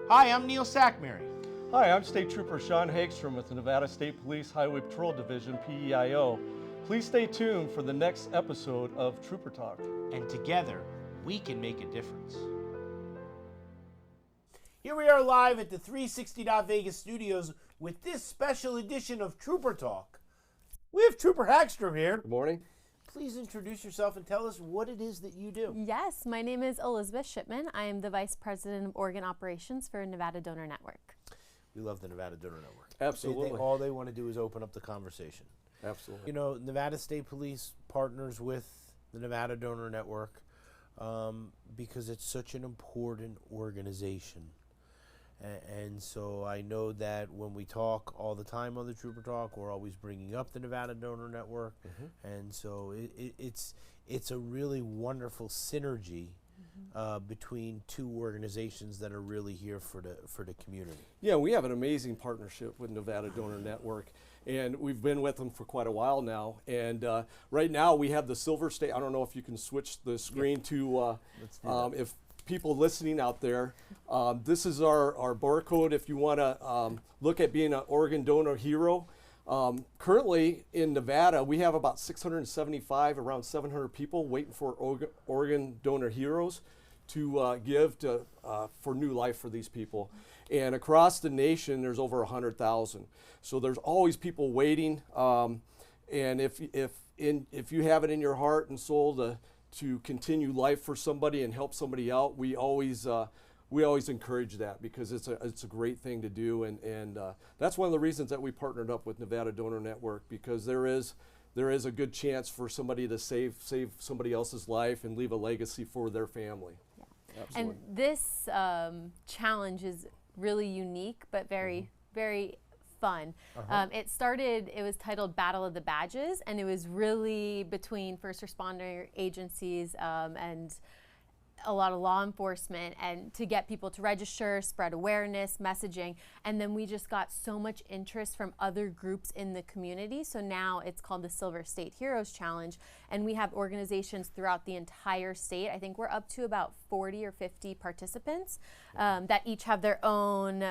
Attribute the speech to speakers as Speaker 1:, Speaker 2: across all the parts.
Speaker 1: Hi, I'm Neil Sackmary.
Speaker 2: Hi, I'm State Trooper Sean Hagstrom with the Nevada State Police Highway Patrol Division, PEIO. Please stay tuned for the next episode of Trooper Talk.
Speaker 1: And together, we can make a difference. Here we are live at the 360 Vegas studios with this special edition of Trooper Talk. We have Trooper Hagstrom here.
Speaker 2: Good morning.
Speaker 1: Please introduce yourself and tell us what it is that you do.
Speaker 3: Yes, my name is Elizabeth Shipman. I am the Vice President of Organ Operations for Nevada Donor Network.
Speaker 1: We love the Nevada Donor Network.
Speaker 2: Absolutely.
Speaker 1: All they want to do is open up the conversation.
Speaker 2: Absolutely.
Speaker 1: You know, Nevada State Police partners with the Nevada Donor Network because it's such an important organization. And so I know that when we talk all the time on the Trooper Talk, we're always bringing up the Nevada Donor Network. And so it's a really wonderful synergy between two organizations that are really here for the community.
Speaker 2: Yeah, we have an amazing partnership with Nevada Donor Network, and we've been with them for quite a while now. And right now we have the Silver State. I don't know if you can switch the screen to if people listening out there, this is our barcode if you want to look at being an organ donor hero. Currently in Nevada, we have about 675, around 700 people waiting for organ donor heroes to give for new life for these people. And across the nation, there's over 100,000. So there's always people waiting. And if you have it in your heart and soul to continue life for somebody and help somebody out, we always encourage that because it's a great thing to do, and that's one of the reasons that we partnered up with Nevada Donor Network, because there is a good chance for somebody to save somebody else's life and leave a legacy for their family.
Speaker 3: Yeah.
Speaker 2: Absolutely.
Speaker 3: And this challenge is really unique, but very fun. It was titled Battle of the Badges, and it was really between first responder agencies and a lot of law enforcement, and to get people to register, spread awareness, messaging. And then we just got so much interest from other groups in the community. So now it's called the Silver State Heroes Challenge. And we have organizations throughout the entire state. I think we're up to about 40 or 50 participants that each have their own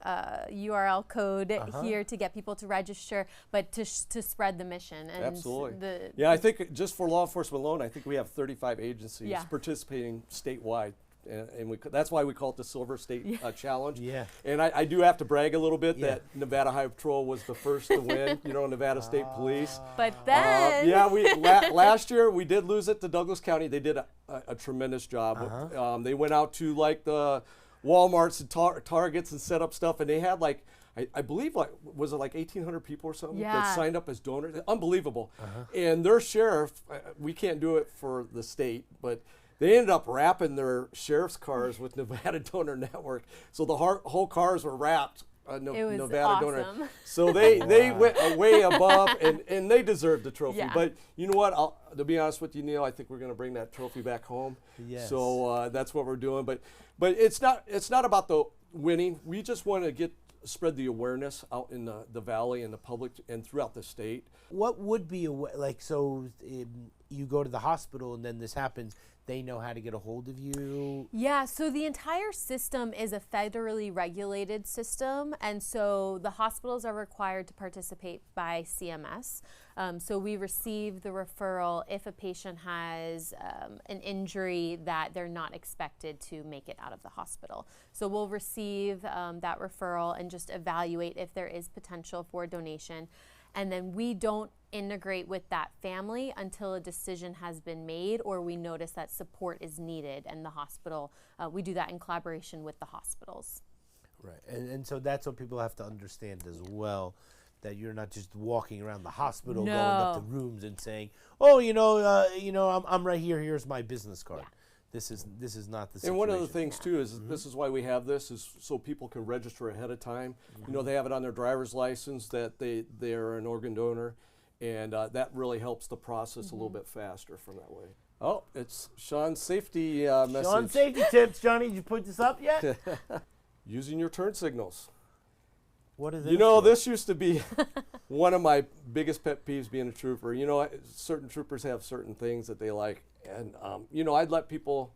Speaker 3: URL code here to get people to register, but to spread the mission. And
Speaker 2: absolutely. I think just for law enforcement alone, I think we have 35 agencies participating statewide. And that's why we call it the Silver State Challenge. Yeah. And I do have to brag a little bit that Nevada Highway Patrol was the first to win, Nevada State Police.
Speaker 3: But then...
Speaker 2: we last year we did lose it to Douglas County. They did a tremendous job. They went out to like the Walmarts and Targets and set up stuff, and they had like I believe was it like 1,800 people or something that signed up as donors. Unbelievable. And their sheriff, we can't do it for the state, but they ended up wrapping their sheriff's cars with Nevada Donor Network, so the whole cars were wrapped.
Speaker 3: It was
Speaker 2: Nevada
Speaker 3: awesome.
Speaker 2: Donor. So they went way above, and they deserved the trophy.
Speaker 3: Yeah.
Speaker 2: But you know what? To be honest with you, Neil, I think we're going to bring that trophy back home.
Speaker 1: Yes.
Speaker 2: So that's what we're doing. But it's not about the winning. We just want to spread the awareness out in the valley and the public and throughout the state.
Speaker 1: What would be you go to the hospital and then this happens, they know how to get a hold of you?
Speaker 3: Yeah, so the entire system is a federally regulated system, and so the hospitals are required to participate by CMS. So we receive the referral if a patient has an injury that they're not expected to make it out of the hospital. So we'll receive that referral and just evaluate if there is potential for donation. And then we don't integrate with that family until a decision has been made or we notice that support is needed, and the hospital, we do that in collaboration with the hospitals.
Speaker 1: Right, and so that's what people have to understand as well, that you're not just walking around the hospital going up to rooms and saying, oh, I'm right here, here's my business card.
Speaker 3: Yeah.
Speaker 1: This is not the situation.
Speaker 2: And one of the things too is this is why we have this, is so people can register ahead of time. They have it on their driver's license that they're an organ donor, and that really helps the process a little bit faster from that way. Oh, it's Sean's safety message.
Speaker 1: Sean's safety tips, Johnny. Did you put this up yet?
Speaker 2: Using your turn signals.
Speaker 1: What is it?
Speaker 2: This used to be one of my biggest pet peeves being a trooper. Certain troopers have certain things that they like. And, I'd let people,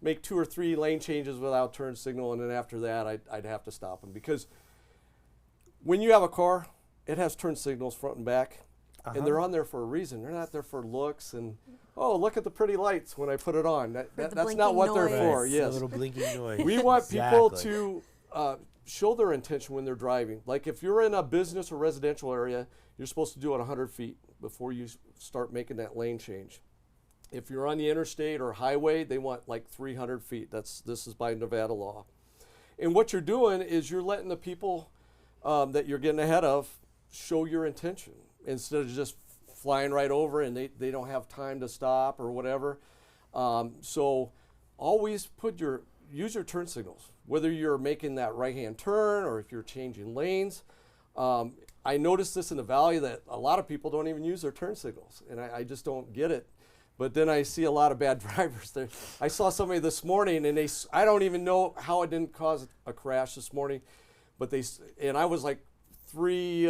Speaker 2: make 2 or 3 lane changes without turn signal, and then after that, I'd have to stop them. Because when you have a car, it has turn signals front and back, and they're on there for a reason. They're not there for looks and, oh, look at the pretty lights when I put it on. That's not what they're for.
Speaker 1: Right,
Speaker 2: Yes.
Speaker 1: a little blinking noise.
Speaker 2: We want people
Speaker 1: Exactly.
Speaker 2: to show their intention when they're driving. Like if you're in a business or residential area, you're supposed to do it 100 feet before you start making that lane change. If you're on the interstate or highway, they want like 300 feet. This is by Nevada law. And what you're doing is you're letting the people that you're getting ahead of show your intention instead of just flying right over and they don't have time to stop or whatever. So always use your turn signals, whether you're making that right-hand turn or if you're changing lanes. I noticed this in the valley that a lot of people don't even use their turn signals, and I just don't get it. But then I see a lot of bad drivers there. I saw somebody this morning, and I don't even know how it didn't cause a crash this morning, but and I was like three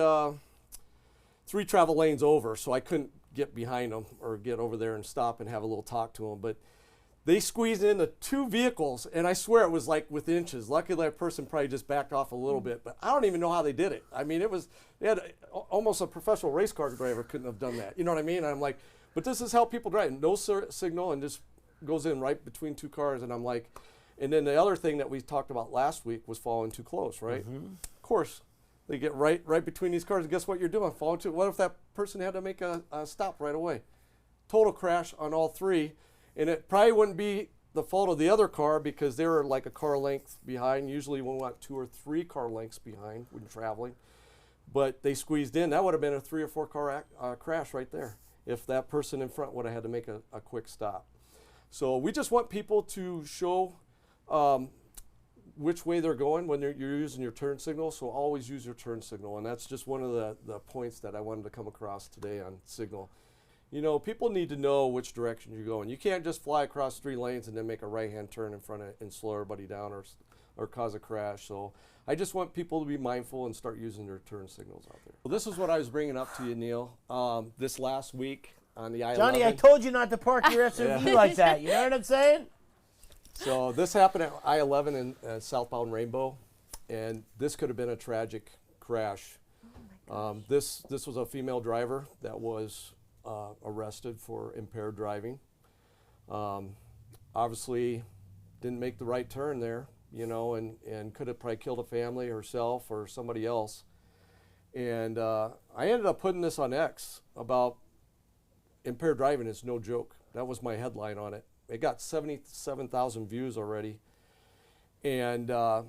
Speaker 2: travel lanes over, so I couldn't get behind them or get over there and stop and have a little talk to them. But they squeezed into 2 vehicles, and I swear it was like with inches. Luckily, that person probably just backed off a little bit, but I don't even know how they did it. I mean, they had almost a professional race car driver couldn't have done that. You know what I mean? I'm like, but this is how people drive. No signal and just goes in right between 2 cars. And I'm like, and then the other thing that we talked about last week was following too close, right? Of course, they get right between these cars. And guess what you're doing? Following too. What if that person had to make a stop right away? Total crash on all 3. And it probably wouldn't be the fault of the other car because they were like a car length behind. Usually we want 2 or 3 car lengths behind when traveling. But they squeezed in. That would have been a 3 or 4 car crash right there if that person in front would have had to make a quick stop. So we just want people to show which way they're going when you're using your turn signal. So always use your turn signal. And that's just one of the points that I wanted to come across today on signal. You know, people need to know which direction you're going. You can't just fly across 3 lanes and then make a right-hand turn in front of and slow everybody down or cause a crash. So I just want people to be mindful and start using their turn signals out there. Well, this is what I was bringing up to you, Neil. This last week on the I-11.
Speaker 1: Johnny, I told you not to park your SUV like that. You know what I'm saying?
Speaker 2: So this happened at I-11 in southbound Rainbow, and this could have been a tragic crash. This was a female driver that was arrested for impaired driving. Obviously didn't make the right turn there, you know, and could have probably killed a family, herself or somebody else. And I ended up putting this on X about impaired driving is no joke. That was my headline on it. It got 77,000 views already. And I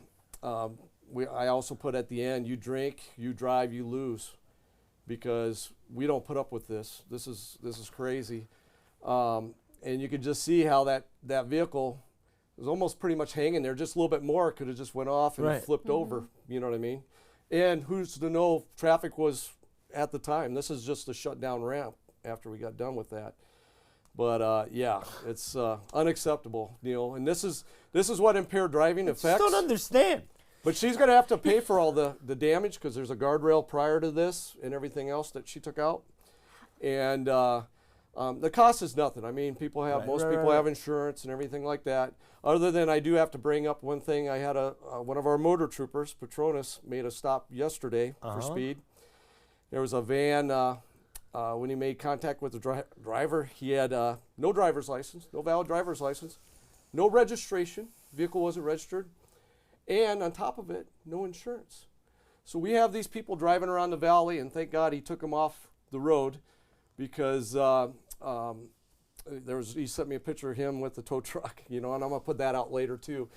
Speaker 2: also put at the end, you drink, you drive, you lose, because we don't put up with this. This is crazy. And you could just see how that vehicle was almost pretty much hanging there. Just a little bit more, could have just went off and flipped over. You know what I mean? And who's to know if traffic was at the time? This is just a shut down ramp after we got done with that. But yeah, it's unacceptable, Neil. And this is what impaired driving affects.
Speaker 1: I don't understand.
Speaker 2: But she's going to have to pay for all the damage because there's a guardrail prior to this and everything else that she took out. And the cost is nothing. I mean, most people have insurance and everything like that. Other than I do have to bring up one thing. I had one of our motor troopers, Petronas, made a stop yesterday for speed. There was a van. When he made contact with the driver, he had no driver's license, no valid driver's license, no registration, vehicle wasn't registered, and on top of it, no insurance. So we have these people driving around the valley, and thank God he took them off the road because he sent me a picture of him with the tow truck, you know, and I'm going to put that out later too.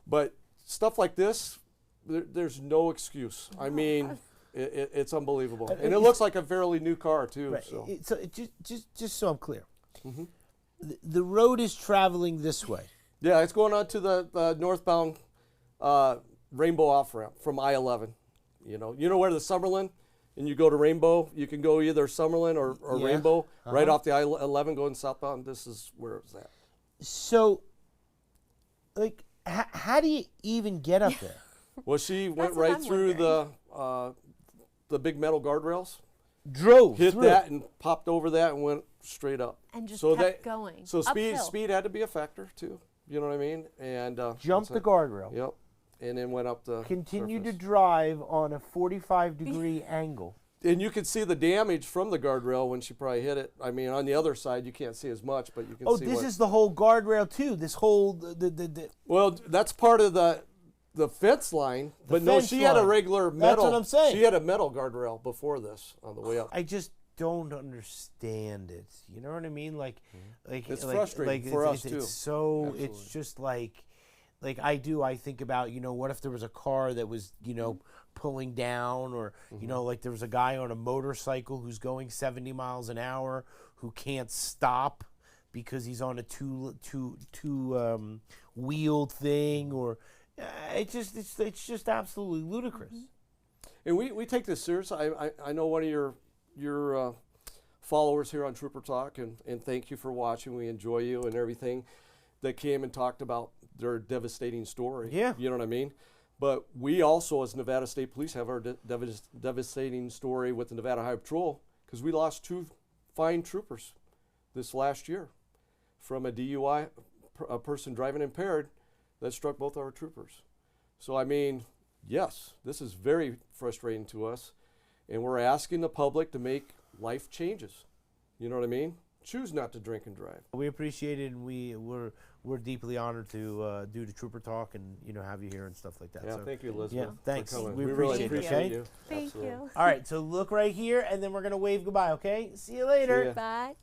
Speaker 2: But stuff like this, there's no excuse. I mean, it's unbelievable. And it looks like a fairly new car too.
Speaker 1: Right.
Speaker 2: So,
Speaker 1: Just so I'm clear, the road is traveling this way.
Speaker 2: yeah, it's going on to the northbound Rainbow off-ramp from I-11. You know where the Summerlin, and you go to Rainbow, you can go either Summerlin or Rainbow, right off the I-11 going southbound. This is where it's at.
Speaker 1: So, like, how do you even get up there?
Speaker 2: Well, she went
Speaker 3: That's what
Speaker 2: right
Speaker 3: I'm
Speaker 2: through
Speaker 3: wondering.
Speaker 2: the big metal guardrails,
Speaker 1: Drove
Speaker 2: hit
Speaker 1: through.
Speaker 2: that and popped over that and went straight up.
Speaker 3: And just
Speaker 2: So
Speaker 3: kept going.
Speaker 2: So
Speaker 3: Uphill.
Speaker 2: speed had to be a factor too. You know what I mean? And
Speaker 1: Jumped the guardrail.
Speaker 2: Yep. And then went up the
Speaker 1: Continued to
Speaker 2: surface.
Speaker 1: drive on a 45-degree angle.
Speaker 2: And you could see the damage from the guardrail when she probably hit it. I mean, on the other side, you can't see as much, but you can
Speaker 1: Oh,
Speaker 2: see
Speaker 1: this
Speaker 2: what,
Speaker 1: is the whole guardrail too. This whole the
Speaker 2: Well, that's part of the fence line. But no,
Speaker 1: fence
Speaker 2: she had a
Speaker 1: line.
Speaker 2: regular
Speaker 1: That's
Speaker 2: metal.
Speaker 1: what I'm saying.
Speaker 2: She had a metal guardrail before this on the way up.
Speaker 1: I just don't understand it. You know what I mean? Like
Speaker 2: It's
Speaker 1: like,
Speaker 2: frustrating
Speaker 1: like
Speaker 2: for
Speaker 1: it's,
Speaker 2: us, too.
Speaker 1: It's so
Speaker 2: Absolutely.
Speaker 1: it's just like I think about, what if there was a car that was, pulling down, or like there was a guy on a motorcycle who's going 70 miles an hour who can't stop because he's on a two wheeled thing, or it's just absolutely ludicrous.
Speaker 2: And we take this serious. I know one of your followers here on Trooper Talk, and thank you for watching. We enjoy you and everything that came and talked about their devastating story.
Speaker 1: Yeah.
Speaker 2: You know what I mean? But we also, as Nevada State Police, have our devastating story with the Nevada Highway Patrol, because we lost 2 fine troopers this last year from a DUI, a person driving impaired, that struck both our troopers. So, I mean, yes, this is very frustrating to us, and we're asking the public to make life changes. You know what I mean? Choose not to drink and drive.
Speaker 1: We appreciate it, and we're deeply honored to do the Trooper Talk and have you here and stuff like that.
Speaker 2: Yeah,
Speaker 1: So,
Speaker 2: thank you, Elizabeth.
Speaker 1: yeah, thanks.
Speaker 2: For coming.
Speaker 1: We
Speaker 2: really
Speaker 1: appreciate it,
Speaker 2: appreciate
Speaker 1: okay?
Speaker 2: you.
Speaker 3: Thank
Speaker 2: Absolutely.
Speaker 3: you.
Speaker 1: all right, so look right here, and then we're gonna wave goodbye. Okay, see you later.
Speaker 2: ya.
Speaker 3: Bye.